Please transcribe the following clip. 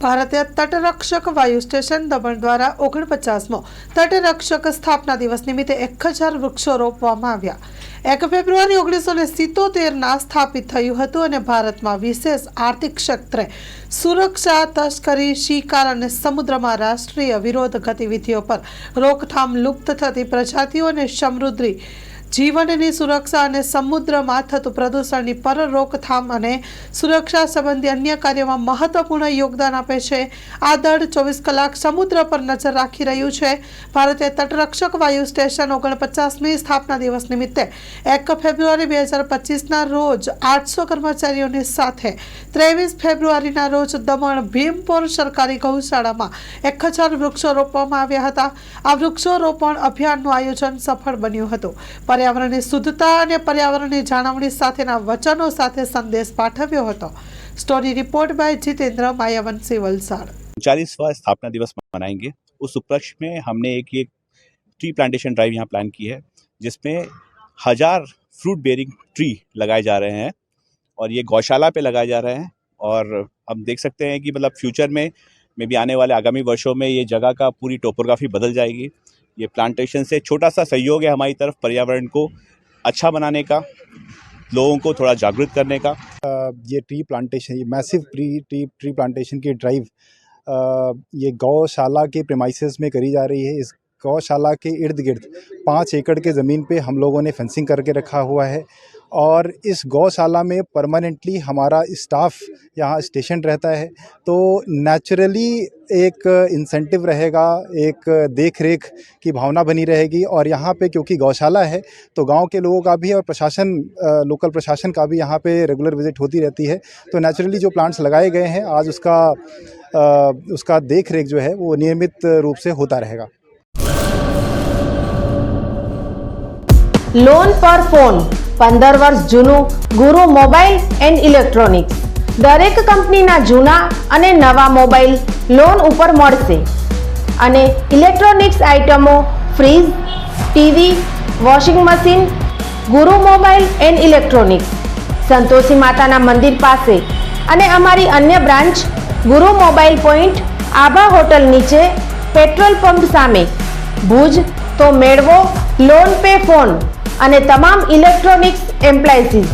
ભારતીય તટરક્ષક વાયુ સ્ટેશન દમણ દ્વારા 49મો તટરક્ષક સ્થાપના દિવસ નિમિત્તે 1000 વૃક્ષો રોપવામાં આવ્યા। 1 ફેબ્રુઆરી 1977ના સ્થાપિત થયું હતું અને ભારતમાં વિશેષ આર્થિક ક્ષેત્રે સુરક્ષા, તસ્કરી, શિકાર અને સમુદ્રમાં રાષ્ટ્રીય વિરોધ ગતિવિધિઓ પર રોકથામ, લુપ્ત થતી પ્રજાતિઓ અને સમૃદ્ધિ જીવનની સુરક્ષા અને સમુદ્રમાં થતું પ્રદૂષણની પર રોકથામ અને સુરક્ષા સંબંધી અન્ય કાર્યોમાં મહત્વપૂર્ણ યોગદાન આપે છે। આ દળ 24 કલાક સમુદ્ર પર નજર રાખી રહ્યું છે। ભારતીય તટરક્ષક વાયુ સ્ટેશન 49મી સ્થાપના દિવસ નિમિત્તે 1 ફેબ્રુઆરી 2025ના રોજ 800 કર્મચારીઓની સાથે 23 ફેબ્રુઆરીના રોજ દમણ ભીમપોર સરકારી ગૌશાળામાં 1000 વૃક્ષો રોપવામાં આવ્યા હતા। આ વૃક્ષારોપણ અભિયાનનું આયોજન સફળ બન્યું હતું। पर्यावरणની શુદ્ધતા અને पर्यावरणની જાળવણી સાથેના વચનો સાથે સંદેશ પાઠવ્યો હતો। Story report by Jitendra Mayavanshi Valsad. 40वां स्थापना दिवस मनाएंगे, उस उपलक्ष्य में हमने एक ट्री प्लांटेशन ड्राइव यहाँ प्लान की है, जिसमें 1000 फ्रूट बेयरिंग ट्री लगाए जा रहे हैं और ये गौशाला पे लगाए जा रहे हैं। और हम देख सकते हैं कि मतलब फ्यूचर में भी आने वाले आगामी वर्षों में ये जगह का पूरी टोपोग्राफी बदल जाएगी। ये प्लांटेशन से छोटा सा सहयोग है हमारी तरफ पर्यावरण को अच्छा बनाने का, लोगों को थोड़ा जागरूक करने का। ये ट्री प्लांटेशन, ये मैसिव ट्री प्लांटेशन की ड्राइव ये गौशाला के प्रेमाइसेस में करी जा रही है। इस गौशाला के इर्द गिर्द 5 एकड़ के ज़मीन पे हम लोगों ने फेंसिंग करके रखा हुआ है और इस गौशाला में परमानेंटली हमारा स्टाफ यहाँ स्टेशन रहता है, तो नेचुरली एक इंसेंटिव रहेगा, एक देख रेख की भावना बनी रहेगी। और यहाँ पे क्योंकि गौशाला है तो गांव के लोगों का भी और प्रशासन, लोकल प्रशासन का भी यहाँ पे रेगुलर विजिट होती रहती है। तो नेचुरली जो प्लांट्स लगाए गए हैं आज उसका देख रेख जो है वो नियमित रूप से होता रहेगा। लोन पर फोन 15 वर्ष जूनू गुरु मोबाइल एंड इलेक्ट्रॉनिक्स दरेक कंपनीना जूना अने नवा मोबाइल लोन उपर मळशे अने इलेक्ट्रॉनिक्स आइटमों freeze, TV, washing machine Guru mobile and electronics Santoshi माताना मंदिर पासे अने अमारी अन्य ब्रांच गुरु मोबाइल पॉइंट आभा होटल नीचे पेट्रोल पंप सामे भुज। तो मेळवो लोन पे फोन अने तमाम इलेक्ट्रॉनिक्स एम्प्लायसीज।